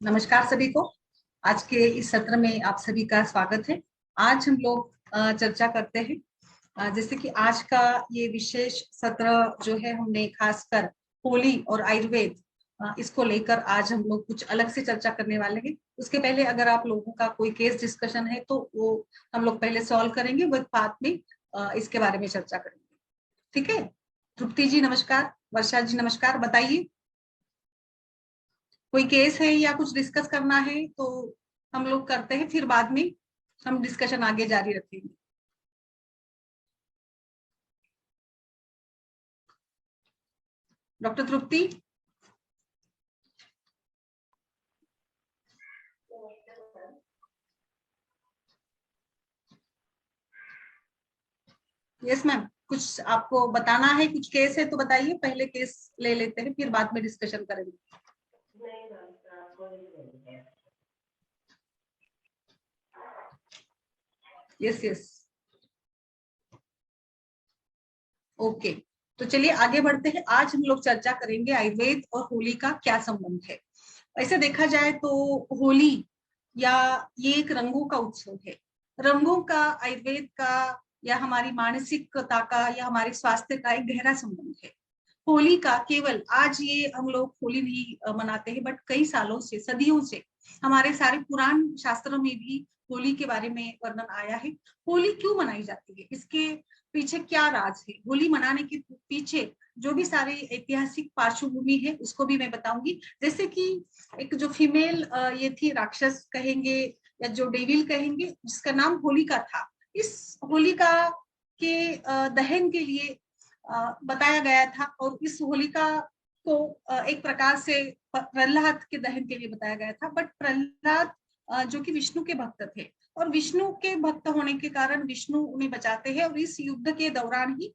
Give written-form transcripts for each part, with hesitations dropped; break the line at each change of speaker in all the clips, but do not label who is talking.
नमस्कार सभी को। आज के इस सत्र में आप सभी का स्वागत है। आज हम लोग चर्चा करते हैं। जैसे कि आज का ये विशेष सत्र जो है, हमने खासकर होली और आयुर्वेद इसको लेकर आज हम लोग कुछ अलग से चर्चा करने वाले हैं। उसके पहले अगर आप लोगों का कोई केस डिस्कशन है तो वो हम लोग पहले सॉल्व करेंगे, वो बाद में इसके बारे में चर्चा करेंगे। ठीक है। तृप्ति जी नमस्कार, वर्षा जी नमस्कार। बताइए, कोई केस है या कुछ डिस्कस करना है तो हम लोग करते हैं, फिर बाद में हम डिस्कशन आगे जारी रखेंगे। डॉक्टर तृप्ति। यस मैम, कुछ आपको बताना है? कुछ केस है तो बताइए, पहले केस ले लेते हैं, फिर बाद में डिस्कशन करेंगे। Yes yes, okay. तो चलिए आगे बढ़ते हैं। आज हम लोग चर्चा करेंगे आयुर्वेद और होली का क्या संबंध है। ऐसे देखा जाए तो होली या ये एक रंगों का उत्सव है। रंगों का आयुर्वेद का या हमारी मानसिकता का या हमारे स्वास्थ्य का एक गहरा संबंध है। होली का केवल आज ये हम लोग होली नहीं मनाते हैं, बट कई सालों से, सदियों से हमारे सारे पुराण शास्त्रों में भी होली के बारे में वर्णन आया है। होली क्यों मनाई जाती है, इसके पीछे क्या राज है, होली मनाने के पीछे जो भी सारी ऐतिहासिक पार्श्वभूमि है उसको भी मैं बताऊंगी। जैसे कि एक जो फीमेल ये थी, राक्षस कहेंगे या जो डेविल कहेंगे, जिसका नाम होलिका था। इस होलिका के दहन के लिए बताया गया था, और इस होलिका को एक प्रकार से प्रहलाद के दहन के लिए बताया गया था। बट प्रहलाद जो कि विष्णु के भक्त थे, और विष्णु के भक्त होने के कारण विष्णु उन्हें बचाते हैं, और इस युद्ध के दौरान ही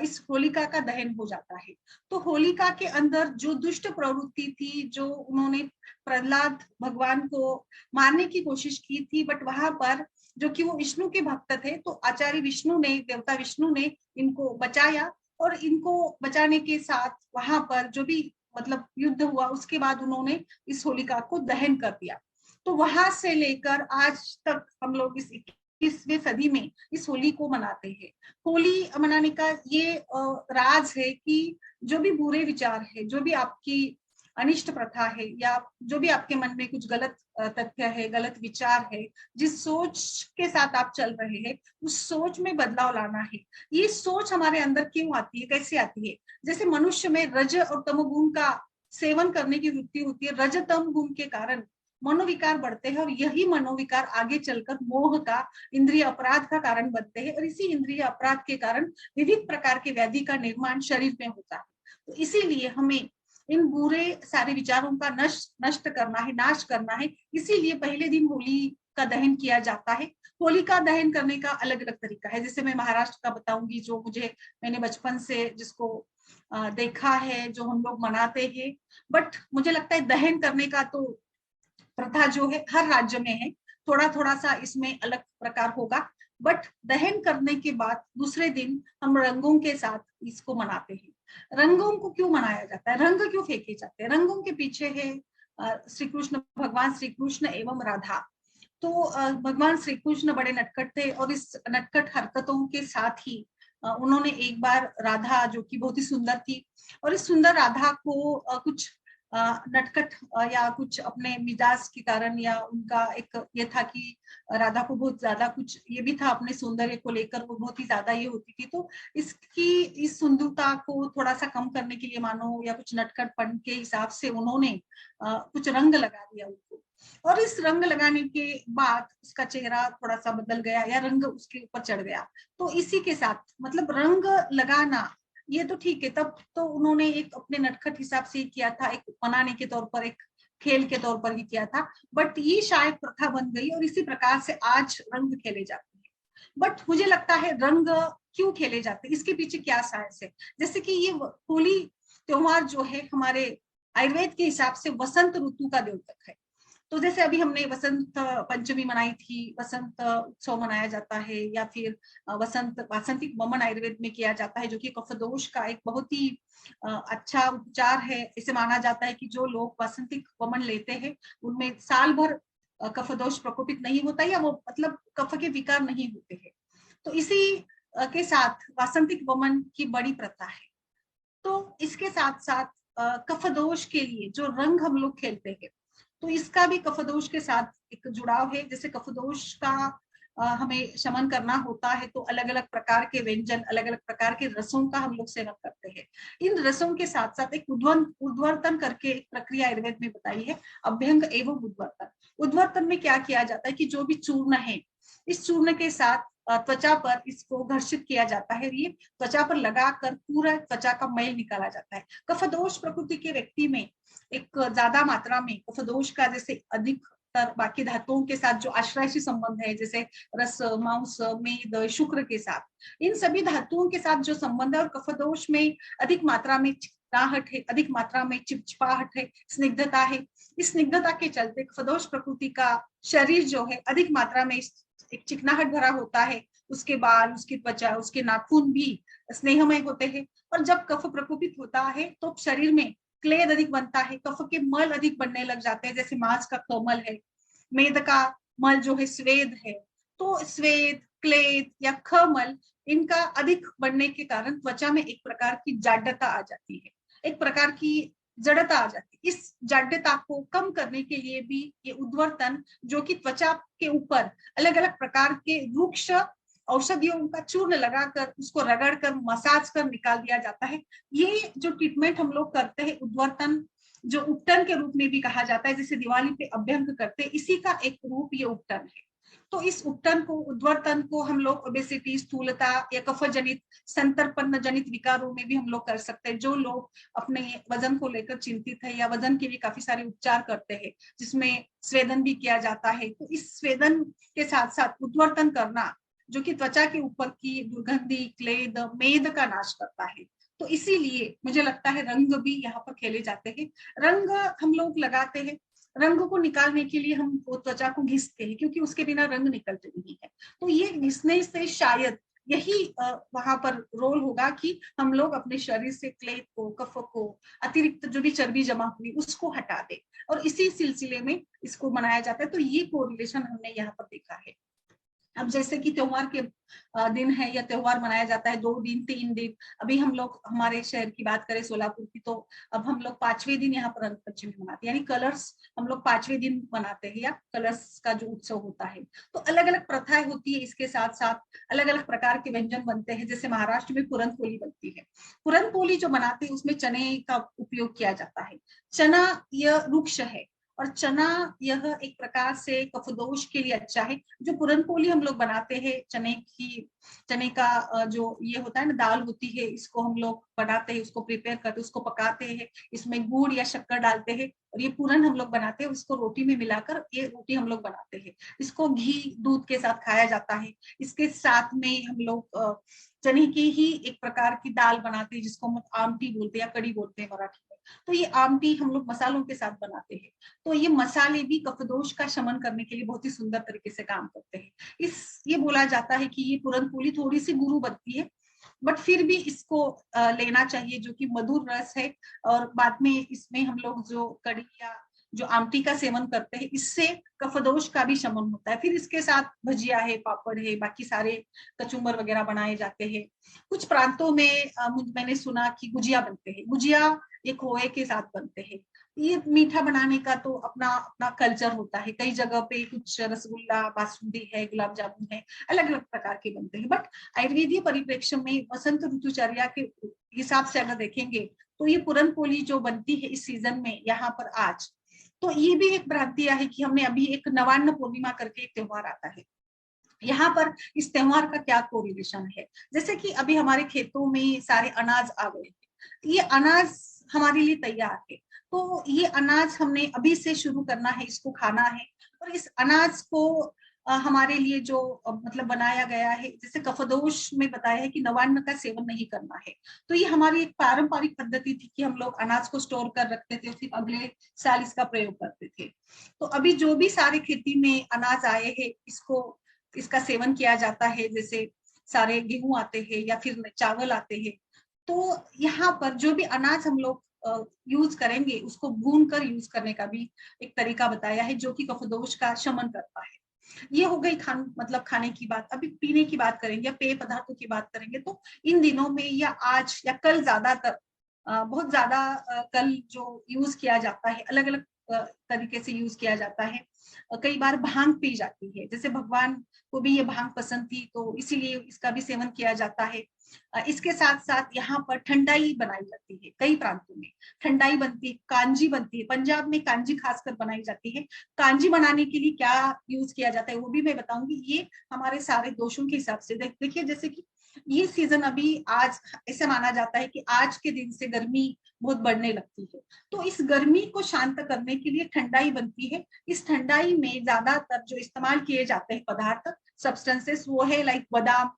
इस होलिका का दहन हो जाता है। तो होलिका के अंदर जो दुष्ट प्रवृत्ति थी, जो उन्होंने प्रहलाद भगवान को मारने की कोशिश की थी, बट वहां पर जो कि वो विष्णु के भक्त थे, तो आचार्य विष्णु ने, देवता विष्णु ने इनको बचाया। और इनको बचाने के साथ वहां पर जो भी मतलब युद्ध हुआ, उसके बाद उन्होंने इस होलिका को दहन कर दिया। तो वहां से लेकर आज तक हम लोग इस 21वीं सदी में इस होली को मनाते हैं। होली मनाने का ये राज है कि जो भी बुरे विचार है, जो भी आपकी अनिष्ट प्रथा है, या जो भी आपके मन में कुछ गलत तथ्य है, गलत विचार है, जिस सोच के साथ आप चल रहे हैं, उस सोच में बदलाव लाना है। ये सोच हमारे अंदर क्यों आती है, कैसे आती है? जैसे मनुष्य में रज और तमोगुण का सेवन करने की वृत्ति होती है। रज तम गुण के कारण मनोविकार बढ़ते हैं, और यही मनोविकार आगे चलकर मोह का, इंद्रिय अपराध का कारण बनते हैं, और इसी इंद्रिय अपराध के कारण विविध प्रकार के व्याधि का निर्माण शरीर में होता है। तो इसीलिए हमें इन बुरे सारे विचारों का नष्ट करना है, नाश करना है। इसीलिए पहले दिन होली का दहन किया जाता है। होली का दहन करने का अलग अलग तरीका है। जैसे मैं महाराष्ट्र का बताऊंगी, जो मैंने बचपन से जिसको देखा है, जो हम लोग मनाते हैं। बट मुझे लगता है दहन करने का तो प्रथा जो है हर राज्य में है, थोड़ा थोड़ा सा इसमें अलग प्रकार होगा। बट दहन करने के बाद दूसरे दिन हम रंगों के साथ इसको मनाते हैं। रंगों को क्यों मनाया जाता है, रंग क्यों फेंके जाते हैं? रंगों के पीछे है श्री कृष्ण, भगवान श्री कृष्ण एवं राधा। तो भगवान श्री कृष्ण बड़े नटखट थे, और इस नटखट हरकतों के साथ ही उन्होंने एक बार राधा, जो कि बहुत ही सुंदर थी, और इस सुंदर राधा को कुछ नटखट या कुछ अपने मिजाज के कारण, या उनका एक ये था कि राधा को बहुत ज्यादा कुछ ये भी था, अपने सौंदर्य को लेकर वो बहुत ही ज्यादा ये होती थी। तो इसकी इस सुंदरता को थोड़ा सा कम करने के लिए मानो, या कुछ नटखटपन के हिसाब से उन्होंने कुछ रंग लगा दिया उनको। और इस रंग लगाने के बाद उसका चेहरा थोड़ा सा बदल गया, या रंग उसके ऊपर चढ़ गया। तो इसी के साथ मतलब रंग लगाना ये तो ठीक है, तब तो उन्होंने एक अपने नटखट हिसाब से किया था, एक मनाने के तौर पर, एक खेल के तौर पर ही किया था। बट ये शायद प्रथा बन गई, और इसी प्रकार से आज रंग खेले जाते हैं। बट मुझे लगता है रंग क्यों खेले जाते हैं, इसके पीछे क्या साइंस है? जैसे कि ये होली त्योहार जो है हमारे आयुर्वेद के हिसाब से वसंत ऋतु का द्योतक है। तो जैसे अभी हमने वसंत पंचमी मनाई थी, वसंत उत्सव मनाया जाता है, या फिर वासंतिक वमन आयुर्वेद में किया जाता है, जो कि कफदोष का एक बहुत ही अच्छा उपचार है। इसे माना जाता है कि जो लोग वासंतिक वमन लेते हैं उनमें साल भर कफदोष प्रकोपित नहीं होता, या वो मतलब कफ के विकार नहीं होते हैं। तो इसी के साथ वासंतिक वमन की बड़ी प्रथा है। तो इसके साथ साथ कफदोष के लिए जो रंग हम लोग खेलते हैं, तो इसका भी कफदोष के साथ एक जुड़ाव है। जैसे कफदोष का हमें शमन करना होता है तो अलग अलग प्रकार के व्यंजन, अलग अलग प्रकार के रसों का हम लोग सेवन करते हैं। इन रसों के साथ साथ एक उद्वर्तन करके एक प्रक्रिया आयुर्वेद में बताई है, अभ्यंग एवं उद्वर्तन। उद्वर्तन में क्या किया जाता है कि जो भी चूर्ण है, इस चूर्ण के साथ त्वचा पर इसको घर्षित किया जाता है, ये त्वचा पर लगाकर पूरा त्वचा का मैल निकाला जाता है। कफदोष प्रकृति के व्यक्ति में एक ज्यादा मात्रा में कफदोष का जैसे अधिकतर बाकी धातुओं के साथ जो आश्रयशी संबंध है, जैसे रस, मांस, मेद, शुक्र के साथ, इन सभी धातुओं के साथ जो संबंध है, और कफदोष में अधिक मात्रा में चिकनाहट है, अधिक मात्रा में चिपचिपाहट है, स्निग्धता है। इस स्निग्धता के चलते कफदोष प्रकृति का शरीर जो है अधिक मात्रा में एक चिकनाहट भरा होता है। उसके बाल, उसकी त्वचा, उसके नाखून भी स्नेहमय होते हैं। और जब कफ प्रकोपित होता है तो शरीर में क्लेद अधिक बनता है, कफ के मल अधिक बनने लग जाते हैं, जैसे मांस का कमल है, मेद का मल जो है स्वेद है। तो स्वेद, क्लेद या खमल, इनका अधिक बढ़ने के कारण त्वचा में एक प्रकार की जाड्यता आ जाती है, एक प्रकार की जड़ता आ जाती है। इस जाड्यता को कम करने के लिए भी ये उद्वर्तन, जो कि त्वचा के ऊपर अलग अलग प्रकार के वृक्ष औषधियों का चूर्ण लगाकर उसको रगड़कर मसाज कर निकाल दिया जाता है। ये जो ट्रीटमेंट हम लोग करते हैं उद्वर्तन, जो उपटन के रूप में भी कहा जाता है, जैसे दिवाली पे अभ्यंग करते हैं, इसी का एक रूप ये उपटन है। तो इस उपटन को, उद्वर्तन को हम लोग ओबेसिटी, स्थूलता या कफ जनित, संतर्पण जनित विकारों में भी हम लोग कर सकते हैं। जो लोग अपने वजन को लेकर चिंतित है या वजन के लिए काफी सारे उपचार करते हैं, जिसमें स्वेदन भी किया जाता है, तो इस स्वेदन के साथ साथ उद्वर्तन करना, जो कि त्वचा के ऊपर की दुर्गंधी, क्लेद, मेद का नाश करता है। तो इसीलिए मुझे लगता है रंग भी यहाँ पर खेले जाते हैं। रंग हम लोग लगाते हैं, रंग को निकालने के लिए हम त्वचा को घिसते हैं, क्योंकि उसके बिना रंग निकलते नहीं है। तो ये घिसने से शायद यही वहां पर रोल होगा कि हम लोग अपने शरीर से क्लेद को, कफ को, अतिरिक्त जो भी चर्बी जमा हुई उसको हटा दे, और इसी सिलसिले में इसको मनाया जाता है। तो ये कोरिलेशन हमने यहाँ पर देखा है। अब जैसे कि त्योहार के दिन है, या त्योहार मनाया जाता है 2 दिन 3 दिन। अभी हम लोग हमारे शहर की बात करें, सोलापुर की, तो अब हम लोग 5वें दिन यहाँ पर रंग पंचमी मनाते हैं, यानी कलर्स हम लोग 5वें दिन मनाते हैं, या कलर्स का जो उत्सव होता है। तो अलग अलग प्रथाएं होती है, इसके साथ साथ अलग अलग प्रकार के व्यंजन बनते हैं। जैसे महाराष्ट्र में पुरन पोली बनती है। पुरन पोली जो बनाते हैं उसमें चने का उपयोग किया जाता है। चना यह वृक्ष है, और चना यह एक प्रकार से कफदोष के लिए अच्छा है। जो पुरनपोली हम लोग बनाते हैं, चने का जो ये होता है ना, दाल होती है, इसको हम लोग बनाते हैं, उसको प्रिपेयर करते हैं, उसको पकाते हैं, इसमें गुड़ या शक्कर डालते हैं, और ये पूरन हम लोग बनाते हैं, उसको रोटी में मिलाकर ये रोटी हम लोग बनाते हैं। इसको घी दूध के साथ खाया जाता है। इसके साथ में हम लोग चने की ही एक प्रकार की दाल बनाते हैं, जिसको हम आमटी बोलते हैं या कड़ी बोलते हैं मराठी में। तो ये आमटी हम लोग मसालों के साथ बनाते हैं। तो ये मसाले भी कफदोष का शमन करने के लिए बहुत ही सुंदर तरीके से काम करते हैं। ये बोला जाता है कि ये पुरनपोली थोड़ी सी गुरु बनती है, बट फिर भी इसको लेना चाहिए, जो कि मधुर रस है। और बाद में इसमें हम लोग जो कड़ी या जो आमटी का सेवन करते हैं, इससे कफदोष का भी शमन होता है। फिर इसके साथ भजिया है, पापड़ है, बाकी सारे कचुम्बर वगैरह बनाए जाते हैं। कुछ प्रांतों में मैंने सुना कि गुजिया बनते हैं। गुजिया ये खोए के साथ बनते हैं। ये मीठा बनाने का तो अपना अपना कल्चर होता है। कई जगह पे कुछ रसगुल्ला, बासुंदी है, गुलाब जामुन है, अलग अलग प्रकार के बनते हैं। बट आयुर्वेदीय परिप्रेक्ष्य में वसंत ऋतुचर्या के हिसाब से अगर देखेंगे, तो ये पुरनपोली जो बनती है इस सीजन में यहाँ पर आज, तो ये भी एक भ्रांतियां है कि हमने अभी एक नवान्न पूर्णिमा करके एक त्योहार आता है। यहाँ पर इस त्योहार का क्या कोरिलेशन है? जैसे कि अभी हमारे खेतों में सारे अनाज आ गए, ये अनाज हमारे लिए तैयार है। तो ये अनाज हमने अभी से शुरू करना है, इसको खाना है। और इस अनाज को हमारे लिए जो मतलब बनाया गया है, जैसे कफदोश में बताया है कि नवान्न का सेवन नहीं करना है। तो ये हमारी एक पारंपरिक पद्धति थी कि हम लोग अनाज को स्टोर कर रखते थे, फिर अगले साल इसका प्रयोग करते थे। तो अभी जो भी सारे खेती में अनाज आए हैं, इसका सेवन किया जाता है। जैसे सारे गेहूं आते हैं या फिर चावल आते हैं, तो यहाँ पर जो भी अनाज हम लोग यूज करेंगे उसको भून कर यूज करने का भी एक तरीका बताया है, जो कि कफदोश का शमन करता है। ये हो गई मतलब खाने की बात। अभी पीने की बात करेंगे या पेय पदार्थों की बात करेंगे, तो इन दिनों में या आज या कल ज्यादातर बहुत ज्यादा कल जो यूज किया जाता है, अलग अलग तरीके से यूज किया जाता है। कई बार भांग पी जाती है, जैसे भगवान को भी ये भांग पसंद थी, तो इसीलिए इसका भी सेवन किया जाता है। इसके साथ साथ यहाँ पर ठंडाई बनाई जाती है, कई प्रांतों में ठंडाई बनती है, कांजी बनती है। पंजाब में कांजी खासकर बनाई जाती है। कांजी बनाने के लिए क्या यूज किया जाता है वो भी मैं बताऊंगी। ये हमारे सारे दोषों के हिसाब से देखिए, जैसे कि ये सीजन अभी आज ऐसे माना जाता है कि आज के दिन से गर्मी बहुत बढ़ने लगती है, तो इस गर्मी को शांत करने के लिए ठंडाई बनती है। इस ठंडाई में ज्यादातर जो इस्तेमाल किए जाते हैं पदार्थ, सब्सटेंसेस, वो है लाइक बादाम,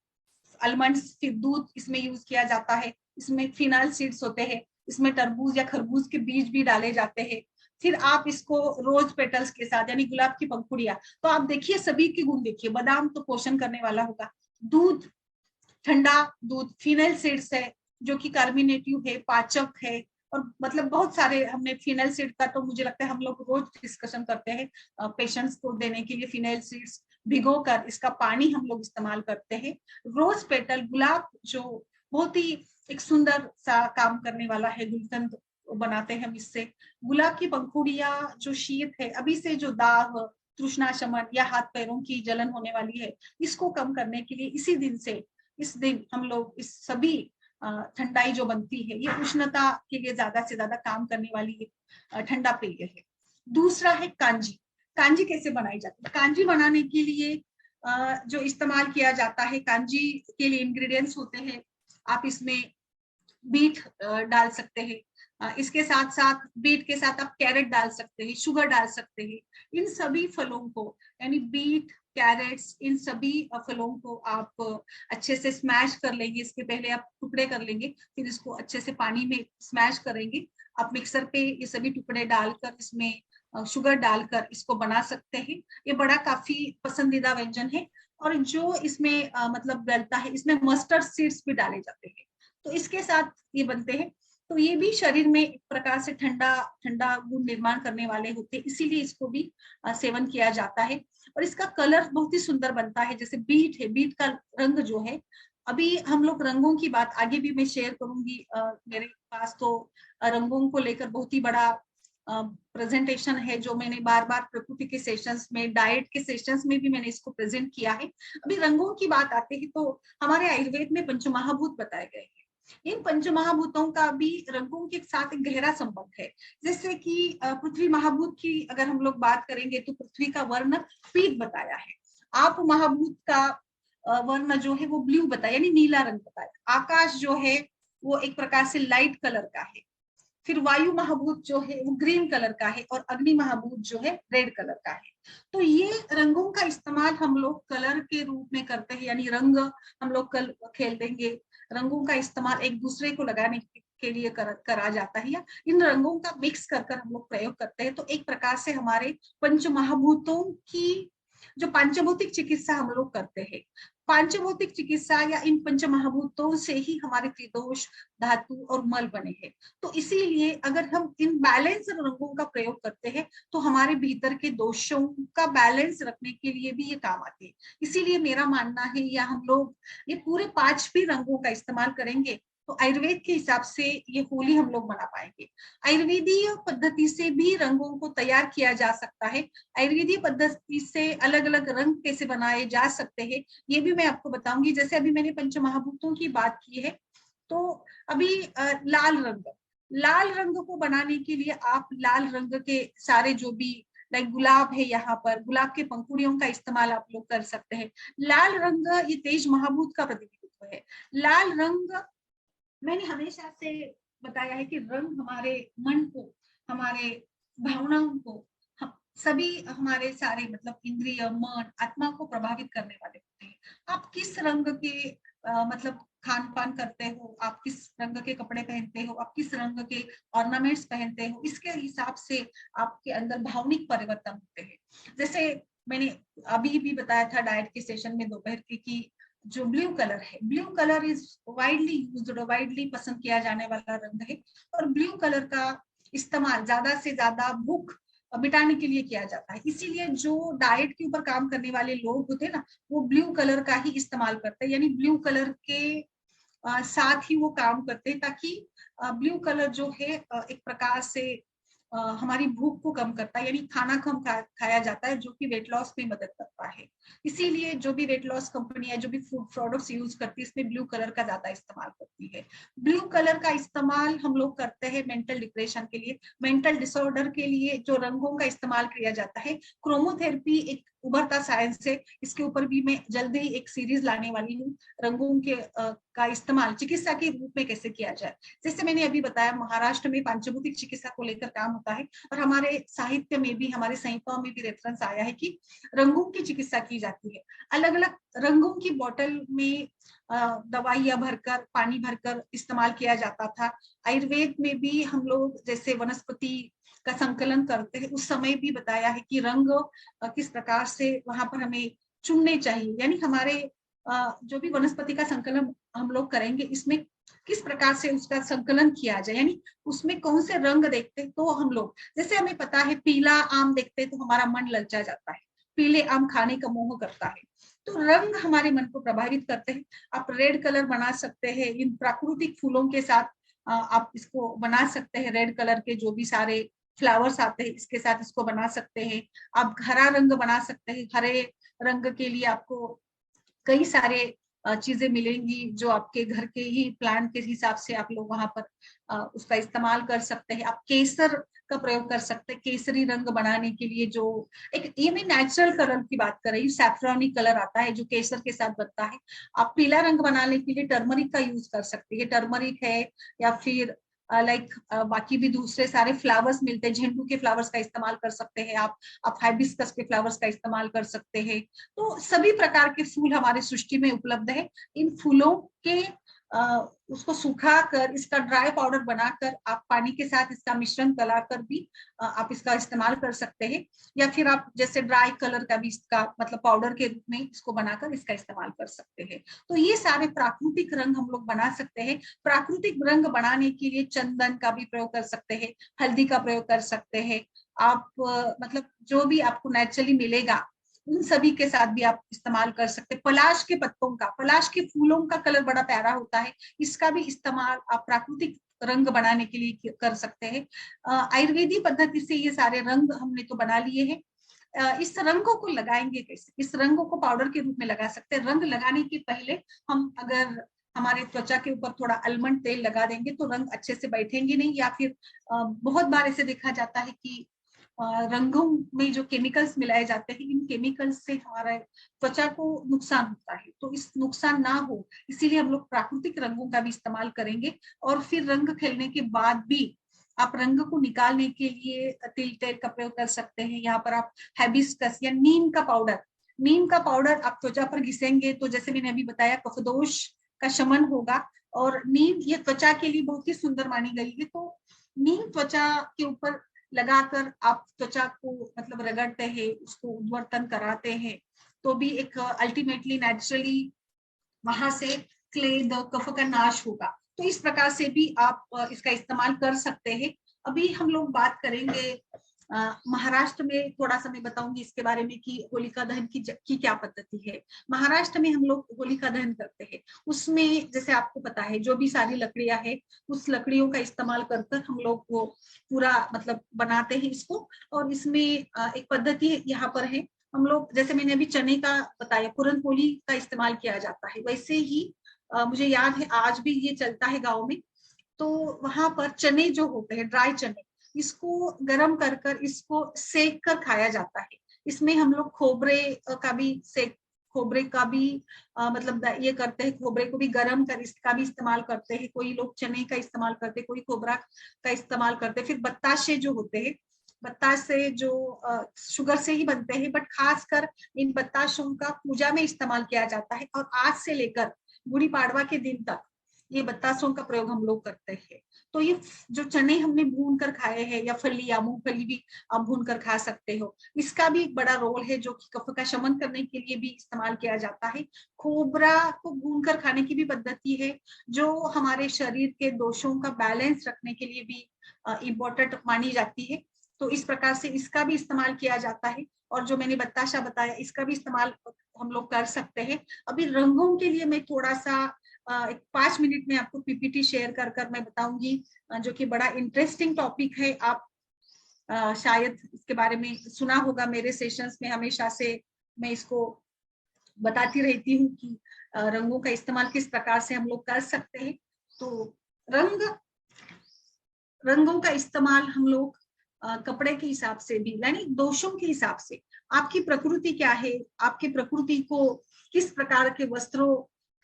आलमंड्स, फिर दूध इसमें यूज किया जाता है। इसमें फिनाइल सीड्स होते हैं, इसमें तरबूज या खरबूज के बीज भी डाले जाते हैं। फिर आप इसको रोज पेटल्स के साथ, यानी गुलाब की पंखुड़ियां, तो आप देखिए सभी के गुण देखिए। बादाम तो पोषण करने वाला होगा, दूध, ठंडा दूध, फिनाइल सीड्स है जो कि कार्मिनेटिव है, पाचक है, और मतलब बहुत सारे हमने फिनाइल सीड का तो मुझे लगता है हम लोग रोज डिस्कशन करते हैं। पेशेंट्स को देने के लिए फिनाइल सीड्स भिगो कर इसका पानी हम लोग इस्तेमाल करते हैं। रोज पेटल, गुलाब जो बहुत ही एक सुंदर सा काम करने वाला है, गुलकंद बनाते हैं हम इससे। गुलाब की पंखुड़ियां जो शीत है, अभी से जो दाग, तृष्णा शमन या हाथ पैरों की जलन होने वाली है, इसको कम करने के लिए इस दिन हम लोग इस सभी ठंडाई जो बनती है, ये उष्णता के लिए ज्यादा से ज्यादा काम करने वाली ठंडा पेय है। दूसरा है कांजी। कांजी कैसे बनाई जाती है? कांजी बनाने के लिए जो इस्तेमाल किया जाता है, कांजी के लिए इंग्रेडिएंट्स होते हैं, आप इसमें बीट डाल सकते हैं। इसके साथ साथ बीट के साथ आप कैरेट डाल सकते हैं, शुगर डाल सकते हैं। इन सभी फलों को, यानी बीट, कैरेट्स, इन सभी फलों को आप अच्छे से स्मैश कर लेंगे। इसके पहले आप टुकड़े कर लेंगे, फिर इसको अच्छे से पानी में स्मैश करेंगे। आप मिक्सर पे ये सभी टुकड़े डालकर इसमें शुगर डालकर इसको बना सकते हैं। ये बड़ा काफी पसंदीदा व्यंजन है। और जो इसमें मतलब डलता है, इसमें मस्टर्ड सीड्स भी डाले जाते हैं, तो इसके साथ ये बनते हैं। तो ये भी शरीर में एक प्रकार से ठंडा ठंडा गुण निर्माण करने वाले होते हैं, इसीलिए इसको भी सेवन किया जाता है। और इसका कलर बहुत ही सुंदर बनता है। जैसे बीट है, बीट का रंग जो है, अभी हम लोग रंगों की बात आगे भी मैं शेयर करूंगी। मेरे पास तो रंगों को लेकर बहुत ही बड़ा प्रेजेंटेशन है, जो मैंने बार बार प्रकृति के सेशंस में, डाइट के सेशंस में भी मैंने इसको प्रेजेंट किया है। अभी रंगों की बात आते ही तो हमारे आयुर्वेद में पंचमहाभूत बताए गए हैं। इन पंचमहाभूतों का भी रंगों के साथ एक गहरा संबंध है। जैसे कि पृथ्वी महाभूत की अगर हम लोग बात करेंगे, तो पृथ्वी का वर्ण पीत बताया है। आप महाभूत का वर्ण जो है वो ब्लू बताया, यानी नीला रंग बताया। आकाश जो है वो एक प्रकार से लाइट कलर का है। फिर वायु महाभूत जो है वो ग्रीन कलर का है, और अग्नि महाभूत जो है रेड कलर का है। तो ये रंगों का इस्तेमाल हम लोग कलर के रूप में करते हैं, यानी रंग हम लोग कल खेल देंगे। रंगों का इस्तेमाल एक दूसरे को लगाने के लिए करा जाता है, या इन रंगों का मिक्स कर कर हम लोग प्रयोग करते हैं। तो एक प्रकार से हमारे पंच महाभूतों की जो पंचभौतिक चिकित्सा हम लोग करते हैं, पांचभौतिक चिकित्सा या इन पंच महाभूतों से ही हमारे त्रिदोष, धातु और मल बने हैं। तो इसीलिए अगर हम इन बैलेंस रंगों का प्रयोग करते हैं, तो हमारे भीतर के दोषों का बैलेंस रखने के लिए भी ये काम आते हैं। इसीलिए मेरा मानना है, या हम लोग ये पूरे 5 भी रंगों का इस्तेमाल करेंगे, तो आयुर्वेद के हिसाब से ये होली हम लोग मना पाएंगे। आयुर्वेदीय पद्धति से भी रंगों को तैयार किया जा सकता है। आयुर्वेदीय पद्धति से अलग अलग रंग कैसे बनाए जा सकते हैं, ये भी मैं आपको बताऊंगी। जैसे अभी मैंने पंचमहाभूतों की बात की है, तो अभी लाल रंग को बनाने के लिए आप लाल रंग के सारे जो भी, लाइक गुलाब है, यहाँ पर गुलाब के पंखुड़ियों का इस्तेमाल आप लोग कर सकते हैं। लाल रंग ये तेज महाभूत का प्रतिनिधित्व है। लाल रंग, मैंने हमेशा से बताया है कि रंग हमारे मन को, हमारे भावनाओं को सभी हमारे सारे मतलब इंद्रिय, मन, आत्मा को प्रभावित करने वाले होते हैं। आप किस रंग के मतलब खान पान करते हो, आप किस रंग के कपड़े पहनते हो, आप किस रंग के ऑर्नामेंट्स पहनते हो, इसके हिसाब से आपके अंदर भावनिक परिवर्तन होते हैं। जैसे मैंने अभी भी बताया था डाइट के सेशन में दोपहर के कि जो ब्लू कलर है, blue colour is widely used, widely पसंद किया जाने वाला रंग है। और ब्लू कलर का इस्तेमाल ज्यादा से ज्यादा भूख मिटाने के लिए किया जाता है। इसीलिए जो डाइट के ऊपर काम करने वाले लोग होते हैं ना, वो ब्लू कलर का ही इस्तेमाल करते हैं, यानी ब्लू कलर के साथ ही वो काम करते हैं, ताकि ब्लू कलर जो है एक प्रकार से हमारी भूख को कम करता है, यानी खाना कम खाया जाता है, जो कि वेट लॉस में मदद करता है। इसीलिए जो भी वेट लॉस कंपनी है, जो भी फूड प्रोडक्ट्स यूज करती है, इसमें ब्लू कलर का ज्यादा इस्तेमाल करती है। ब्लू कलर का इस्तेमाल हम लोग करते हैं मेंटल डिप्रेशन के लिए, मेंटल डिसऑर्डर के लिए जो रंगों का इस्तेमाल किया जाता है। क्रोमोथेरेपी एक उभरता साइंस है, इसके ऊपर भी मैं जल्दी ही एक सीरीज लाने वाली हूँ, रंगों के का इस्तेमाल चिकित्सा के रूप में कैसे किया जाए। जैसे मैंने अभी बताया, महाराष्ट्र में पंचभौतिक चिकित्सा को लेकर काम होता है, और हमारे साहित्य में भी, हमारे संहिताओं में भी रेफरेंस आया है कि रंगों की चिकित्सा की जाती है। अलग अलग रंगों की बोतल में दवाइयां भरकर, पानी भरकर इस्तेमाल किया जाता था। आयुर्वेद में भी हम लोग जैसे वनस्पति का संकलन करते हैं, उस समय भी बताया है कि रंग किस प्रकार से वहां पर हमें चुनने चाहिए, यानी हमारे जो भी वनस्पति का संकलन हम लोग करेंगे, इसमें किस प्रकार से उसका संकलन किया जाए, यानी उसमें कौन से रंग देखते हैं। तो हम लोग, जैसे हमें पता है पीला आम देखते हैं तो हमारा मन ललचा जाता है, पीले आम खाने का मोह करता है। तो रंग हमारे मन को प्रभावित करते हैं। आप रेड कलर बना सकते हैं इन प्राकृतिक फूलों के साथ, आप इसको बना सकते हैं। रेड कलर के जो भी सारे फ्लावर्स आते हैं, इसके साथ इसको बना सकते हैं। आप हरा रंग बना सकते हैं, हरे रंग के लिए आपको कई सारे चीजें मिलेंगी, जो आपके घर के ही प्लांट के हिसाब से आप लोग वहां पर उसका इस्तेमाल कर सकते हैं। आप केसर का प्रयोग कर सकते हैं, केसरी रंग बनाने के लिए। जो एक ये मैं नेचुरल कलर की बात कर रही हूँ, सैफ्रॉनी कलर आता है जो केसर के साथ बनता है। आप पीला रंग बनाने के लिए टर्मरिक का यूज कर सकते हैं, टर्मरिक है, या फिर लाइक बाकी भी दूसरे सारे फ्लावर्स मिलते हैं, झंडू के फ्लावर्स का इस्तेमाल कर सकते हैं आप हाइबिस्कस के फ्लावर्स का इस्तेमाल कर सकते हैं। तो सभी प्रकार के फूल हमारी सृष्टि में उपलब्ध है। इन फूलों के उसको सुखा कर, इसका ड्राई पाउडर बनाकर, आप पानी के साथ इसका मिश्रण गलाकर भी आप इसका इस्तेमाल कर सकते हैं। या फिर आप जैसे ड्राई कलर का भी इसका मतलब पाउडर के रूप में इसको बनाकर इसका इस्तेमाल कर सकते हैं। तो ये सारे प्राकृतिक रंग हम लोग बना सकते हैं। प्राकृतिक रंग बनाने के लिए चंदन का भी प्रयोग कर सकते हैं, हल्दी का प्रयोग कर सकते हैं। आप मतलब जो भी आपको नेचुरली मिलेगा, उन सभी के साथ भी आप इस्तेमाल कर सकते हैं। पलाश के पत्तों का, पलाश के फूलों का कलर बड़ा प्यारा होता है, इसका भी इस्तेमाल आप प्राकृतिक रंग बनाने के लिए कर सकते हैं। आयुर्वेदिक पद्धति से ये सारे रंग हमने तो बना लिए हैं। इस रंगों को लगाएंगे कैसे? इस रंगों को पाउडर के रूप में लगा सकते हैं। रंग लगाने के पहले हम अगर हमारे त्वचा के ऊपर थोड़ा अलमंड तेल लगा देंगे तो रंग अच्छे से बैठेंगे नहीं, या फिर बहुत बार ऐसे देखा जाता है कि रंगों में जो केमिकल्स मिलाए जाते हैं, इन केमिकल्स से हमारा त्वचा को नुकसान होता है। तो इस नुकसान ना हो, इसीलिए हम लोग प्राकृतिक रंगों का भी इस्तेमाल करेंगे। और फिर रंग खेलने के बाद भी आप रंग को निकालने के लिए तिल तेल का प्रयोग कर सकते हैं। यहाँ पर आप हैबिस्कस या नीम का पाउडर आप त्वचा पर घिसेंगे तो जैसे मैंने अभी बताया, कफदोष का शमन होगा। और नीम ये त्वचा के लिए बहुत ही सुंदर मानी गई है। तो नीम त्वचा के ऊपर लगाकर आप त्वचा को मतलब रगड़ते हैं, उसको उद्वर्तन कराते हैं, तो भी एक अल्टीमेटली नेचुरली वहां से क्लेद कफ का नाश होगा। तो इस प्रकार से भी आप इसका इस्तेमाल कर सकते हैं। अभी हम लोग बात करेंगे महाराष्ट्र में, थोड़ा सा मैं बताऊंगी इसके बारे में कि होलिका दहन की क्या पद्धति है। महाराष्ट्र में हम लोग होलिका दहन करते हैं, उसमें जैसे आपको पता है जो भी सारी लकड़ियां है, उस लकड़ियों का इस्तेमाल कर हम लोग वो पूरा मतलब बनाते हैं इसको। और इसमें एक पद्धति यहाँ पर है, हम लोग जैसे मैंने अभी चने का बताया, पूरन पोली का इस्तेमाल किया जाता है, वैसे ही मुझे याद है आज भी ये चलता है गाँव में। तो वहां पर चने जो होते हैं, ड्राई चने, इसको गर्म कर कर इसको सेक कर खाया जाता है। इसमें हम लोग खोबरे का भी सेक, खोबरे का भी मतलब ये करते हैं, खोबरे को भी गर्म कर इसका भी इस्तेमाल करते हैं। कोई लोग चने का इस्तेमाल करते हैं, कोई खोबरा का इस्तेमाल करते हैं। फिर बताशे जो होते हैं, बताश से जो शुगर से ही बनते हैं, बट खासकर इन बताशों का पूजा में इस्तेमाल किया जाता है। और आज से लेकर गुड़ी पाड़वा के दिन तक ये बतासों का प्रयोग हम लोग करते हैं। तो ये जो चने हमने भून कर खाए हैं, या फली या मूंगफली भी आप भून कर खा सकते हो, इसका भी एक बड़ा रोल है जो कि कफ का शमन करने के लिए भी इस्तेमाल किया जाता है। खोबरा को भून कर खाने की भी पद्धति है जो हमारे शरीर के दोषों का बैलेंस रखने के लिए भी इम्पोर्टेंट मानी जाती है। तो इस प्रकार से इसका भी इस्तेमाल किया जाता है। और जो मैंने बताशा बताया, इसका भी इस्तेमाल हम लोग कर सकते हैं। अभी रंगों के लिए मैं थोड़ा सा एक 5 मिनट में आपको पीपीटी शेयर कर कर मैं बताऊंगी, जो कि बड़ा इंटरेस्टिंग टॉपिक है। आप शायद इसके बारे में सुना होगा, मेरे सेशंस में हमेशा से मैं इसको बताती रहती हूँ कि रंगों का इस्तेमाल किस प्रकार से हम लोग कर सकते हैं। तो रंगों का इस्तेमाल हम लोग कपड़े के हिसाब से भी, यानी दोषों के हिसाब से, आपकी प्रकृति क्या है, आपकी प्रकृति को किस प्रकार के वस्त्रों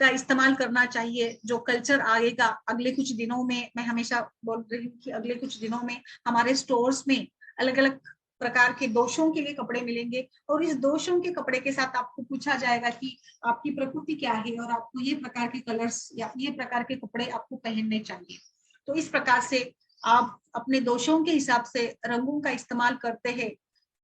का इस्तेमाल करना चाहिए। जो कल्चर आएगा अगले कुछ दिनों में, मैं हमेशा बोल रही हूँ कि अगले कुछ दिनों में हमारे स्टोर्स में अलग अलग प्रकार के दोषों के लिए कपड़े मिलेंगे। और इस दोषों के कपड़े के साथ आपको पूछा जाएगा कि आपकी प्रकृति क्या है और आपको ये प्रकार के कलर्स या ये प्रकार के कपड़े आपको पहनने चाहिए। तो इस प्रकार से आप अपने दोषों के हिसाब से रंगों का इस्तेमाल करते हैं।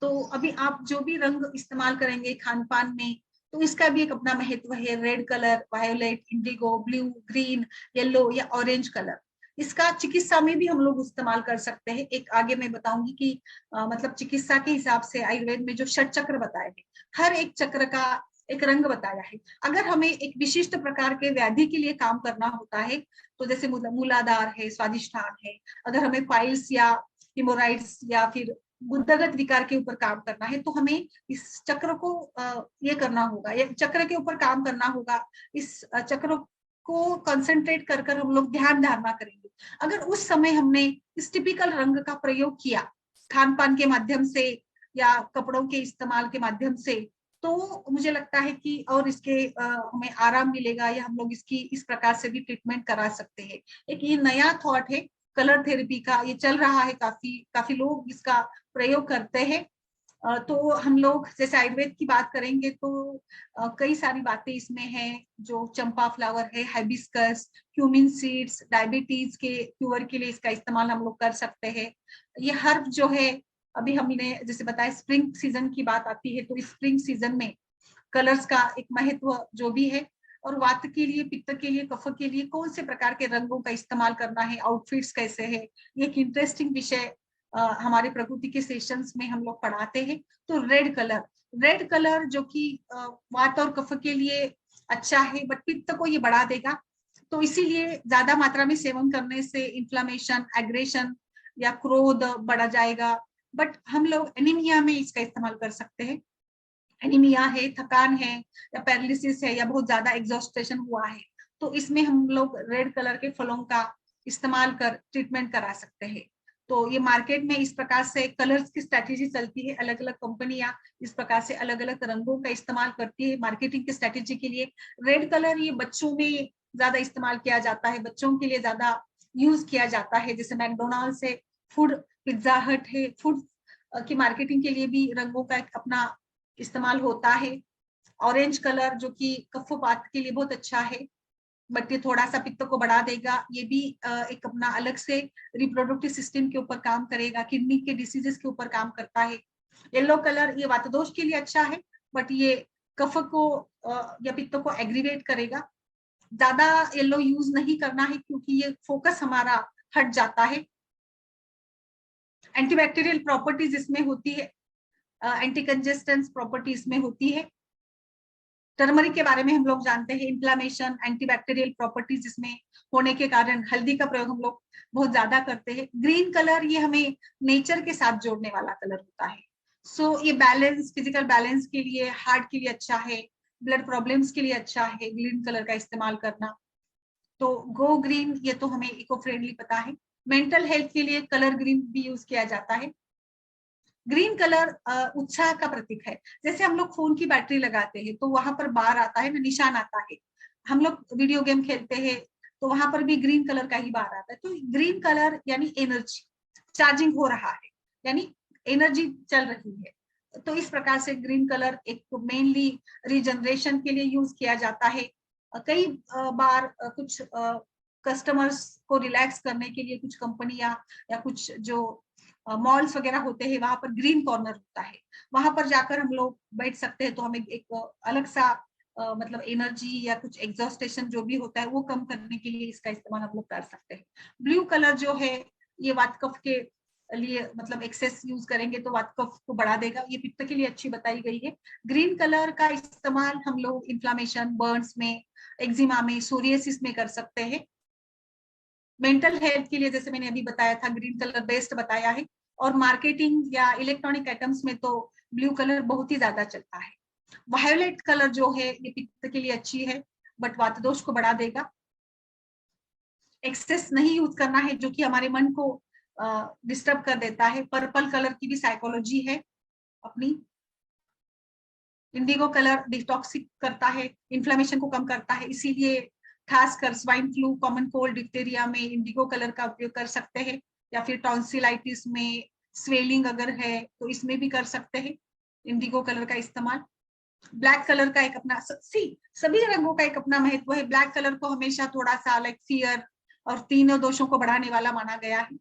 तो अभी आप जो भी रंग इस्तेमाल करेंगे खान पान में, तो इसका भी एक अपना महत्व है। Red colour, violet, Indigo, blue, green, yellow या ऑरेंज कलर, इसका चिकित्सा में भी हम लोग इस्तेमाल कर सकते हैं। एक आगे मैं बताऊंगी कि मतलब चिकित्सा के हिसाब से आयुर्वेद में जो षट चक्र बताए हैं, हर एक चक्र का एक रंग बताया है। अगर हमें एक विशिष्ट प्रकार के व्याधि के लिए काम करना होता है, तो जैसे मूलाधार है, स्वादिष्ठान है, अगर हमें फाइल्स या हिमोराइड्स या फिर गुदगत विकार के ऊपर काम करना है, तो हमें इस चक्र को ये करना होगा, ये चक्र के ऊपर काम करना होगा। इस चक्र को कंसंट्रेट कर कर हम लोग ध्यान धारणा करेंगे। अगर उस समय हमने इस टिपिकल रंग का प्रयोग किया खान पान के माध्यम से या कपड़ों के इस्तेमाल के माध्यम से, तो मुझे लगता है कि और इसके हमें आराम मिलेगा, या हम लोग इसकी इस प्रकार से भी ट्रीटमेंट करा सकते हैं। एक ये नया थॉट है कलर थेरेपी का, ये चल रहा है, काफी काफी लोग इसका प्रयोग करते हैं। तो हम लोग जैसे आयुर्वेद की बात करेंगे तो कई सारी बातें इसमें हैं। जो चंपा फ्लावर है, हाइबिस्कस, क्यूमिन सीड्स, डायबिटीज के क्यूर के लिए इसका इस्तेमाल हम लोग कर सकते हैं। ये हर्ब जो है, अभी हमने जैसे बताया स्प्रिंग सीजन की बात आती है, तो इस स्प्रिंग सीजन में कलर्स का एक महत्व जो भी है। और वात के लिए, पित्त के लिए, कफ के लिए कौन से प्रकार के रंगों का इस्तेमाल करना है, आउटफिट्स कैसे है, ये एक इंटरेस्टिंग विषय हमारे प्रकृति के सेशंस में हम लोग पढ़ाते हैं। तो रेड कलर जो कि वात और कफ के लिए अच्छा है, बट पित्त को ये बढ़ा देगा। तो इसीलिए ज्यादा मात्रा में सेवन करने से इन्फ्लामेशन, एग्रेशन या क्रोध बढ़ा जाएगा। बट हम लोग एनीमिया में इसका इस्तेमाल कर सकते हैं। एनीमिया है, थकान है, या पैरालिसिस है, या बहुत ज्यादा एग्जॉस्टेशन हुआ है, तो इसमें हम लोग रेड कलर के फलों का इस्तेमाल कर ट्रीटमेंट करा सकते हैं। तो ये मार्केट में इस प्रकार से कलर्स की स्ट्रेटेजी चलती है। अलग अलग कंपनियां इस प्रकार से अलग अलग रंगों का इस्तेमाल करती है मार्केटिंग की स्ट्रेटेजी के लिए। रेड कलर ये बच्चों में ज्यादा इस्तेमाल किया जाता है, बच्चों के लिए ज्यादा यूज किया जाता है। जैसे मैकडोनाल्ड्स है, फूड, पिज्जा हट है, फूड की मार्केटिंग के लिए भी रंगों का एक अपना इस्तेमाल होता है। ऑरेंज कलर जो कि कफवात के लिए बहुत अच्छा है, बट ये थोड़ा सा पित्त को बढ़ा देगा। ये भी एक अपना अलग से रिप्रोडक्टिव सिस्टम के ऊपर काम करेगा, किडनी के डिसीजेस के ऊपर काम करता है। येलो कलर ये वातदोष के लिए अच्छा है, बट ये कफ को या पित्त को एग्रीवेट करेगा। ज्यादा येलो यूज नहीं करना है क्योंकि ये फोकस हमारा हट जाता है। एंटीबैक्टीरियल प्रॉपर्टीज इसमें होती है, एंटी कंजेस्टेंस प्रॉपर्टी इसमें होती है। टर्मरिक के बारे में हम लोग जानते हैं, इन्फ्लामेशन, एंटीबैक्टीरियल प्रॉपर्टीज इसमें होने के कारण हल्दी का प्रयोग हम लोग बहुत ज्यादा करते हैं। ग्रीन कलर ये हमें नेचर के साथ जोड़ने वाला कलर होता है। सो ये बैलेंस, फिजिकल बैलेंस के लिए, हार्ट के लिए अच्छा है, ब्लड प्रॉब्लम्स के लिए अच्छा है ग्रीन कलर का इस्तेमाल करना। तो गो ग्रीन ये तो हमें इको फ्रेंडली पता है। मेंटल हेल्थ के लिए कलर ग्रीन भी यूज किया जाता है। ग्रीन कलर उत्साह का प्रतीक है। जैसे हम लोग फोन की बैटरी लगाते हैं तो वहां पर बार आता है ना, निशान आता है। हम लोग वीडियो गेम खेलते हैं तो वहां पर भी ग्रीन कलर का ही बार आता है। तो ग्रीन कलर यानी एनर्जी, चार्जिंग हो रहा है, यानी एनर्जी चल रही है। तो इस प्रकार से ग्रीन कलर एक मेनली रीजनरेशन के लिए यूज किया जाता है। कई बार कुछ कस्टमर्स को रिलैक्स करने के लिए कुछ कंपनियां या कुछ जो मॉल्स वगैरह होते हैं वहां पर ग्रीन कॉर्नर होता है, वहां पर जाकर हम लोग बैठ सकते हैं, तो हमें एक अलग सा मतलब एनर्जी या कुछ एग्जॉस्टेशन जो भी होता है वो कम करने के लिए इसका इस्तेमाल हम लोग कर सकते हैं। ब्लू कलर जो है ये वात कफ के लिए मतलब एक्सेस यूज करेंगे तो वात कफ को बढ़ा देगा, ये पित्त के लिए अच्छी बताई गई है। ग्रीन कलर का इस्तेमाल हम लोग इन्फ्लामेशन, बर्न्स में, एक्जिमा में, सोरियासिस में कर सकते हैं। मेंटल हेल्थ के लिए जैसे मैंने अभी बताया था ग्रीन कलर बेस्ट बताया है। और मार्केटिंग या इलेक्ट्रॉनिक आइटम्स में तो ब्लू कलर बहुत ही ज्यादा चलता है। वायोलेट कलर जो है ये पित्त के लिए अच्छी है बट वात दोष को बढ़ा देगा। एक्सेस नहीं यूज करना है जो कि हमारे मन को डिस्टर्ब कर देता है। पर्पल कलर की भी साइकोलॉजी है अपनी। इंडिगो कलर डिटॉक्सिक करता है, इन्फ्लेमेशन को कम करता है, इसीलिए खासकर swine flu, common cold, diphtheria में इंडिगो कलर का उपयोग कर सकते हैं। या फिर टॉन्सिलाइटिस में स्वेलिंग अगर है तो इसमें भी कर सकते हैं इंडिगो कलर का इस्तेमाल। ब्लैक कलर का एक अपना सभी रंगों का एक अपना महत्व है। ब्लैक कलर को हमेशा थोड़ा सा लाइक फियर और तीनों दोषों को बढ़ाने वाला माना गया है।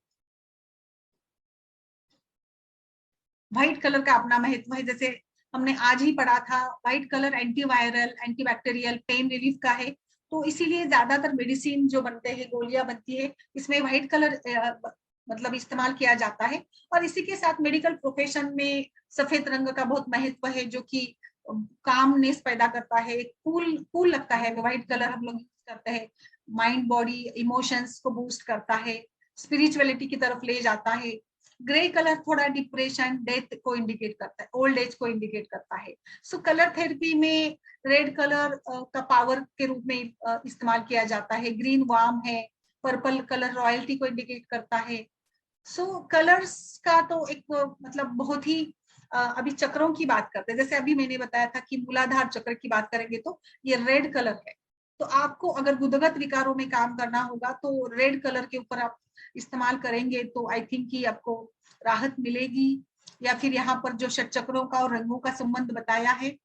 व्हाइट कलर का अपना महत्व है, जैसे हमने आज ही पढ़ा था white colour antiviral, antibacterial, pain relief का है। तो इसीलिए ज्यादातर मेडिसिन जो बनते हैं, गोलियां बनती है, इसमें व्हाइट कलर मतलब इस्तेमाल किया जाता है। और इसी के साथ मेडिकल प्रोफेशन में सफेद रंग का बहुत महत्व है जो कि कामनेस पैदा करता है, एक कूल कूल लगता है। व्हाइट कलर हम लोग यूज करते हैं, माइंड, बॉडी, इमोशंस को बूस्ट करता है, स्पिरिचुअलिटी की तरफ ले जाता है। ग्रे कलर थोड़ा डिप्रेशन, डेथ को इंडिकेट करता है, ओल्ड एज को इंडिकेट करता है। सो कलर थेरेपी में रेड कलर का पावर के रूप में इस्तेमाल किया जाता है। ग्रीन वार्म है, पर्पल कलर रॉयल्टी को इंडिकेट करता है। सो कलर्स का तो एक मतलब बहुत ही अभी चक्रों की बात करते हैं, जैसे अभी मैंने बताया था कि मूलाधार चक्र की बात करेंगे तो ये रेड कलर है। तो आपको अगर गुदगत विकारों में काम करना होगा तो रेड कलर के ऊपर आप इस्तेमाल करेंगे तो आई थिंक कि आपको राहत मिलेगी। या फिर यहाँ पर जो षट चक्रों का और रंगों का संबंध बताया है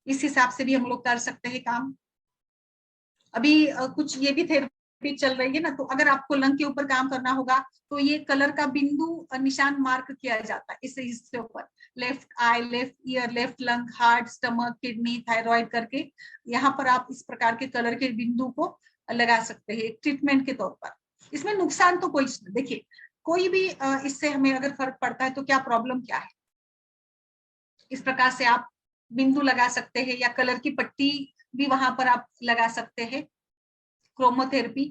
इस हिसाब से भी हम लोग कर सकते हैं काम। अभी कुछ ये भी थेरेपी चल रही है ना, तो अगर आपको लंग के ऊपर काम करना होगा तो ये कलर का बिंदु निशान मार्क किया जाता है इस हिस्से ऊपर, left eye, left ear, left lung, heart, stomach, kidney, thyroid करके यहाँ पर आप इस प्रकार के कलर के बिंदु को लगा सकते हैं ट्रीटमेंट के तौर पर। इसमें नुकसान तो कोई नहीं, देखिए कोई भी इससे हमें अगर फर्क पड़ता है तो क्या प्रॉब्लम क्या है, इस प्रकार से आप बिंदु लगा सकते हैं या कलर की पट्टी भी वहां पर आप लगा सकते हैं। क्रोमोथेरेपी,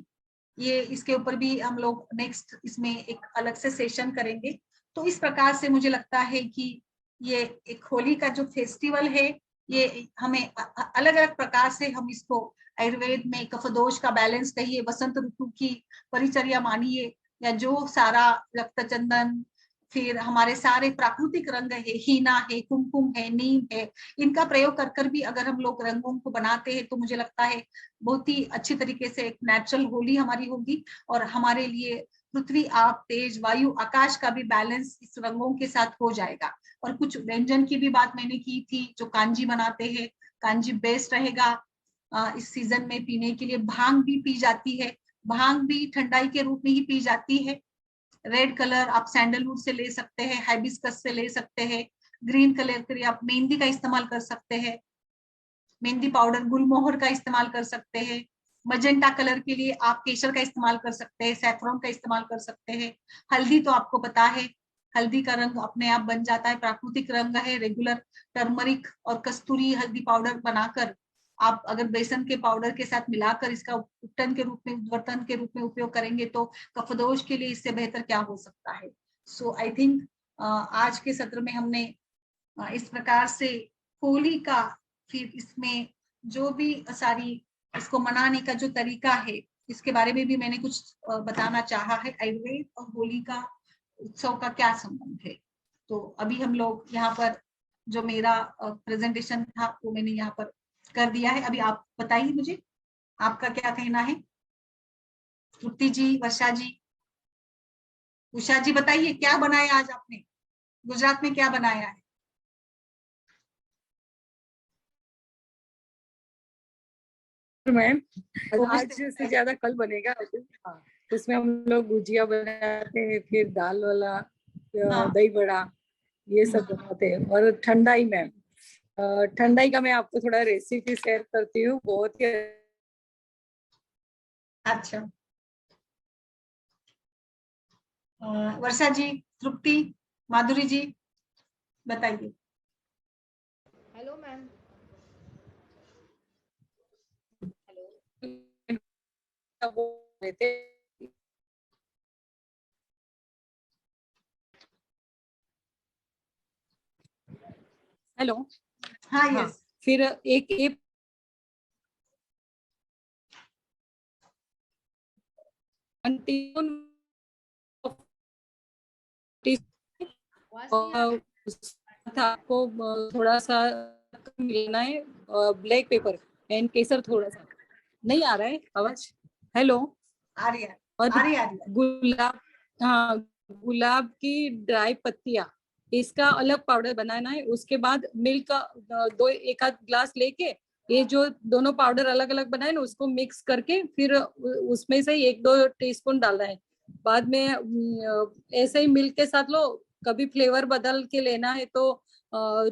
ये इसके ऊपर भी हम लोग नेक्स्ट इसमें एक अलग से सेशन करेंगे। तो इस प्रकार से मुझे लगता है कि ये एक होली का जो फेस्टिवल है ये हमें अलग अलग प्रकार से हम इसको आयुर्वेद में कफदोष का बैलेंस कहिए, वसंत ऋतु की परिचर्या मानिए, या जो सारा रक्त चंदन, फिर हमारे सारे प्राकृतिक रंग है, हीना है, कुमकुम है, नीम है, इनका प्रयोग कर कर भी अगर हम लोग रंगों को बनाते हैं तो मुझे लगता है बहुत ही अच्छी तरीके से एक नेचुरल होली हमारी होगी। और हमारे लिए पृथ्वी, आप, तेज, वायु, आकाश का भी बैलेंस इस रंगों के साथ हो जाएगा। और कुछ व्यंजन की भी बात मैंने की थी जो कांजी बनाते हैं, कांजी बेस्ट रहेगा इस सीजन में पीने के लिए। भांग भी पी जाती है, भांग भी ठंडाई के रूप में ही पी जाती है। रेड कलर आप सैंडलवुड से ले सकते हैं, हाइबिस्कस से ले सकते हैं। ग्रीन कलर के लिए आप मेहंदी का इस्तेमाल कर सकते हैं, मेहंदी पाउडर, गुलमोहर का इस्तेमाल कर सकते हैं। मजेंटा कलर के लिए आप केसर का इस्तेमाल कर सकते हैं, सैफरॉन का इस्तेमाल कर सकते हैं। हल्दी तो आपको पता है, हल्दी का रंग अपने आप बन जाता है, प्राकृतिक रंग है। रेगुलर टर्मरिक और कस्तूरी हल्दी पाउडर बनाकर आप अगर बेसन के पाउडर के साथ मिलाकर इसका उपटन के रूप में, उद्वर्तन के रूप में उपयोग करेंगे तो कफदोष के लिए इससे बेहतर क्या हो सकता है। सो आई थिंक आज के सत्र में हमने इस प्रकार से होली का, फिर इसमें जो भी सारी इसको मनाने का जो तरीका है इसके बारे में भी मैंने कुछ बताना चाहा है। आयुर्वेद और होली का उत्सव का क्या संबंध है, तो अभी हम लोग यहाँ पर जो मेरा प्रेजेंटेशन था वो मैंने यहाँ पर कर दिया है। अभी आप बताइए मुझे आपका क्या कहना है। तृप्ति जी, वर्षा जी, उषा जी, बताइए क्या बनाया आज आपने। गुजरात में क्या बनाया है?
मैम आज
समझते
से
हैं।
ज्यादा कल बनेगा। हाँ, उसमें हम लोग गुजिया बनाते हैं, फिर दाल वाला,
हाँ।
दही बड़ा, ये सब बनाते हैं। और ठंडाई मैम, ठंडाई का मैं आपको थोड़ा रेसिपी शेयर करती हूँ, बहुत ही।
अच्छा। वर्षा जी, तृप्ति, माधुरी जी, बताइए।
Hello ma'am. हेलो।
वो लेते। हेलो।
हाँ,
हाँ,
यस।
फिर एक
आवाज नहीं आ
और आपको थोड़ा सा मिलाना है, ब्लैक पेपर एंड केसर थोड़ा सा। नहीं आ रहा है आवाज? हेलो।
आ रही है,
और
आ रही है, आ रही है।
गुलाब, हाँ, गुलाब की ड्राई पत्तियां, इसका अलग पाउडर बनाना है। उसके बाद मिल्क का दो एक आध ग्लास लेके, ये जो दोनों पाउडर अलग अलग बनाए ना, उसको मिक्स करके फिर उसमें से 1-2 टीस्पून डालना है। बाद में ऐसे ही मिल्क के साथ लो। कभी फ्लेवर बदल के लेना है तो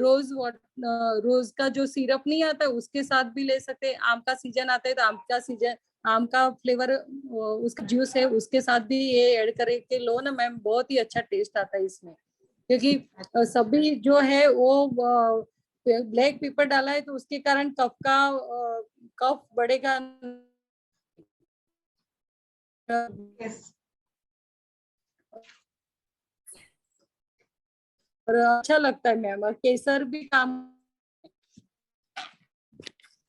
रोज का जो सिरप नहीं आता उसके साथ भी ले सकते हैं। आम का सीजन आता है तो आम का फ्लेवर, उसका जूस है, उसके साथ भी ये ऐड करके लो ना मैम, बहुत ही अच्छा टेस्ट आता है इसमें। क्योंकि सभी जो है वो ब्लैक पेपर डाला है तो उसके कारण कफ बढ़ेगा।
यस।
और अच्छा लगता है मैम, और केसर भी काम।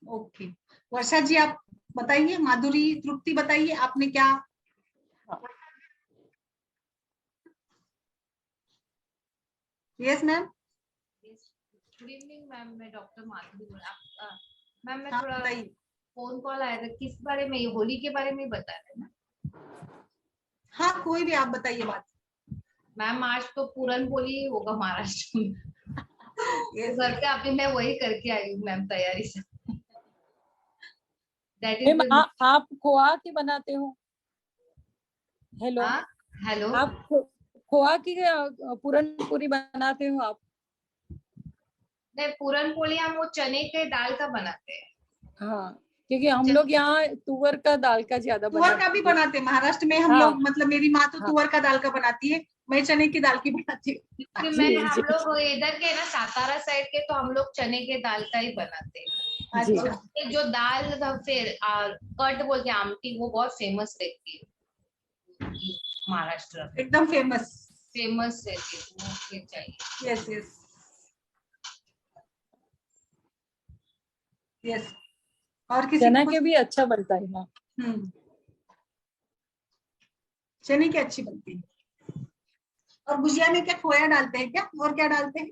ओके। वर्षा जी, आप बताइए। माधुरी, तृप्ति, बताइए आपने क्या। Yes ma'am.
Good evening ma'am, मैं डॉक्टर माधुरी बोल। मैम मैं
हाँ,
थोड़ा
बताइए।
फोन कॉल आया था, किस बारे में? ये होली के बारे में ही बता रहे हैं ना?
हाँ, कोई भी आप बताइए बात।
मैम आज तो पूरन पोली ही होगा महाराष्ट्र में। तो
यस,
घर
यस।
पे अभी मैं वही करके आई हूँ मैम, तैयारी से। That
ma'am
is.
आप खोआ की बनाते हो? हेलो।
हाँ। हेलो।
आप खोआ की पूरन पूरी बनाते हो आप?
नहीं, पूरन पोली हम वो चने के दाल का बनाते हैं।
हाँ, क्योंकि हम लोग यहाँ तुअर का दाल का ज्यादा
तुअर का भी
बनाते हैं।
बनाते हैं महाराष्ट्र में हम
हाँ
लोग, मतलब मेरी माँ तो
हाँ।
तुअर का दाल का बनाती है, मैं चने की दाल की बनाती हूँ।
क्योंकि
जी
मैं
जी
हम लोग इधर के ना सातारा साइड के, तो हम लोग चने के दाल का ही बनाते हैं।
जी।
और
अच्छा।
उसके जो दाल फिर कट बोलते हैं, आमटी, वो बहुत फेमस रहती है महाराष्ट्र में।
एकदम फेमस।
फेमस रहती है, तो वो फिर चाहिए।
Yes, yes, yes. और किसी को
चना के
कुछ।
भी अच्छा बनता है। हाँ।
हम्म। चने की अच्छी बनती है। और गुजिया में क्या खोया डालते हैं क्या, और क्या डालते हैं?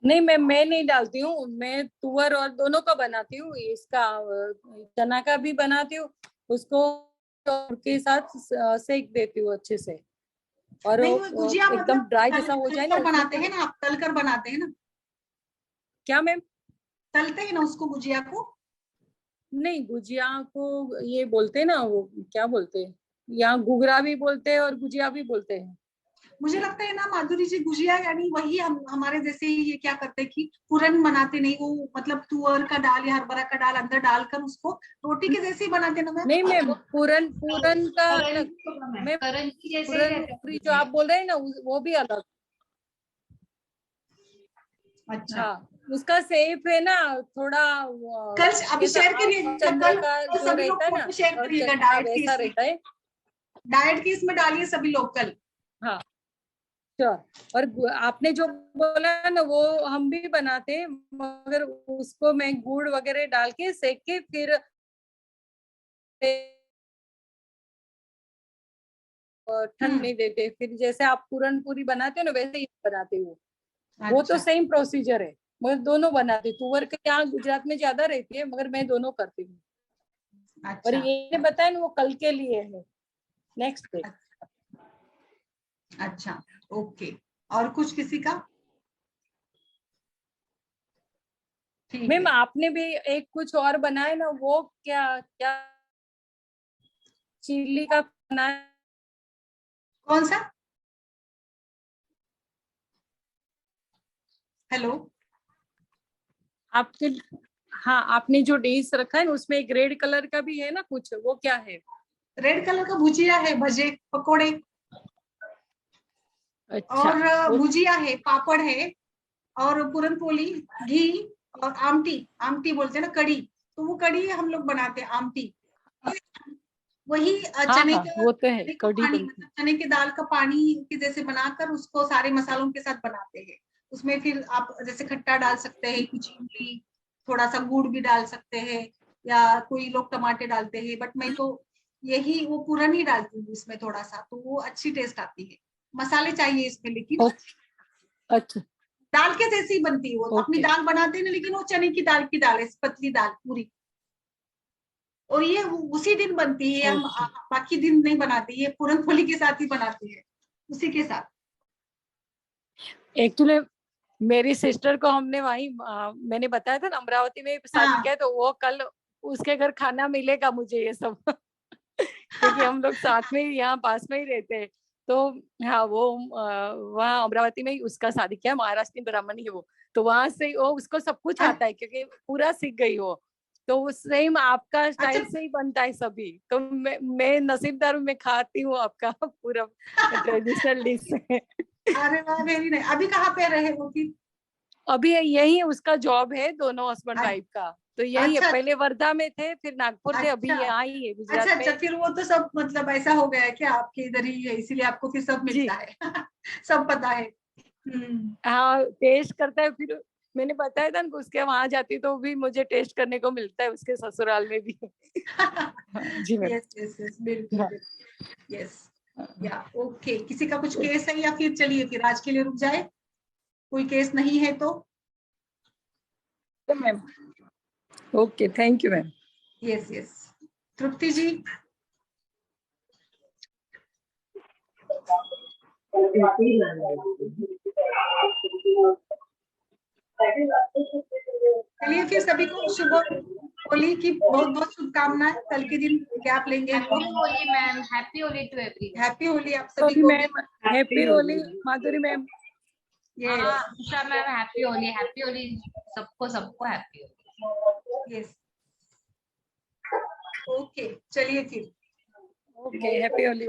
नहीं मैं नहीं डालती हूँ, मैं तुअर और दोनों का बनाती हूँ। इसका चना का भी बनाती हूँ, उसको के साथ सेक देती हूँ अच्छे से। और
नहीं, वो गुजिया
एकदम
मतलब
ड्राई जैसा हो जाए ना
तलकर
उसमें
बनाते हैं ना, आप तलकर बनाते हैं ना?
क्या मैम?
तलते हैं ना उसको, गुजिया को?
नहीं, गुजिया को ये बोलते हैं ना, वो क्या बोलते हैं, यहाँ घुघरा भी बोलते हैं और गुजिया भी बोलते हैं।
मुझे लगता है ना माधुरी जी, गुजिया यानी वही हम हमारे जैसे ही ये क्या करते हैं कि पूरन बनाते नहीं, वो मतलब तुअर का दाल या हरभरा का दाल अंदर डालकर उसको रोटी के जैसे ही बनाते हैं ना मैम?
नहीं मैम, पूरन पूरन का अलग।
करंजी होगा मैम,
मैम
करंजी जैसे ही
पूरन
रहता है
पूरी जो
गुजिया।
आप बोल रहे हैं ना, वो भी अलग।
अच्छा।
हाँ, उसका सेप है ना थोड़ा
कल अभी
कैसा,
शेयर
आप
करिएगा,
चंद्र
कल
का
कल
जो
सभी लोग
रहता है ना,
फोटो शेयर
और
करिएगा
चंद्र का
डाइट की,
वैसा
इसमें
रहता है।
डाइट की इसमें डालिए सभी लोग कल।
हाँ श्योर। और आपने जो बोला ना, वो हम भी बनाते हैं, मगर उसको मैं गुड़ वगैरह डाल के सेक के फिर ठंड
हम्म।
नहीं देते। फिर जैसे आप पूरन पूरी बनाते हो ना, वैसे ही बनाते हो। वो तो
अच्छा।
सेम प्रोसीजर है, मगर दोनों बनाते। तुअर के यहाँ गुजरात में ज्यादा रहती है, मगर मैं दोनों करती हूँ। और
अच्छा।
ये बताया ना, वो कल के लिए है, नेक्स्ट डे।
अच्छा, ओके। और कुछ किसी का? ठीक
मैम
है।
आपने भी एक कुछ और बनाया ना, वो क्या क्या चिल्ली का बनाया?
कौन सा? हेलो।
आपके, हाँ आपने जो डिश रखा है ना उसमें एक रेड कलर का भी है ना कुछ, वो क्या है?
रेड कलर का भुजिया है, भजे पकोड़े,
अच्छा
और
वो,
भुजिया है, पापड़ है, और पूरन पोली, घी, और आमटी। आमटी बोलते हैं ना, कड़ी। तो वो कड़ी हम लोग बनाते हैं, आमटी। वही
हाँ
चने
हाँ
का
वो तो है,
चने का
कढ़ी
पानी,
बनती।
मतलब चने की दाल का पानी के जैसे बनाकर उसको सारे मसालों के साथ बनाते हैं। उसमें फिर आप जैसे खट्टा डाल सकते हैं, कुछ इमली, थोड़ा सा गुड़ भी डाल सकते हैं, या कोई लोग टमाटर डालते हैं, बट मैं तो यही वो पूरन ही डालती हूँ इसमें थोड़ा सा, तो वो अच्छी टेस्ट आती है। मसाले चाहिए इसमें, लेकिन
ओके, अच्छा,
दाल के जैसी ही बनती है वो। अपनी
ओके
दाल बनाते हैं ना, लेकिन वो चने की दाल है, पतली दाल पूरी। और ये उसी दिन बनती है, हम
ओके।
बाकी दिन नहीं बनाते, ये पूरन पोली के साथ ही बनाते हैं, उसी के साथ।
एक्चुअली मेरी सिस्टर को हमने वहीं मैंने बताया था ना अमरावती में शादी
हाँ।
किया है, तो वो कल उसके घर खाना मिलेगा मुझे ये सब क्योंकि हम लोग साथ में ही यहाँ पास में ही रहते हैं। तो हाँ वो वहाँ अमरावती में ही उसका शादी किया, महाराष्ट्र ब्राह्मण ही वो। तो वहां से वो उसको सब कुछ
अ-
आता है क्योंकि पूरा सीख गई वो। तो वो सेम आपका
अच्छा।
स्टाइल से ही बनता है सभी। तो मैं नसीबदार हूँ, मैं खाती हूँ आपका पूरा ट्रेडिशनल डिश है।
अरे वाह, वेरी नाइस। अभी कहाँ पे रहे हो फिर?
अभी यही उसका जॉब है, दोनों हस्बैंड
अ-
वाइफ का। तो यही है,
अच्छा
पहले वर्धा में थे, फिर नागपुर थे, अभी
अच्छा
यहाँ ही है
अच्छा
गुजरात
अच्छा,
में।
फिर वो तो सब मतलब ऐसा हो गया है कि आपके इधर ही है, इसीलिए आपको फिर सब
जी
मिलता है सब पता है।
हाँ, टेस्ट करता है फिर। मैंने बताया था ना उसके वहां जाती तो भी मुझे टेस्ट करने को मिलता है उसके ससुराल में भी। हाँ, जी मैम।
यस यस यस, बिल्कुल
हाँ,
बिल्कुल, यस।
हाँ,
या ओके, किसी का कुछ केस है, या फिर चलिए फिर आज के लिए रुक जाए, कोई केस नहीं है तो।
तो ma'am, okay, thank you ma'am.
Yes yes. Tripti ji. चलिए फिर सभी को शुभ होली की बहुत बहुत शुभकामनाएं। कल के दिन गैप लेंगे हम
हैप्पी
लोग।
Holi ma'am, happy Holi to everyone.
Happy Holi आप सभी
होली
को भी।
Ma'am, happy Holi Madhuri ma'am.
Yes
हाँ उषा मैम, हैप्पी होली सबको, सबको हैप्पी होली।
यस। ओके, चलिए फिर।
Okay, happy Holi.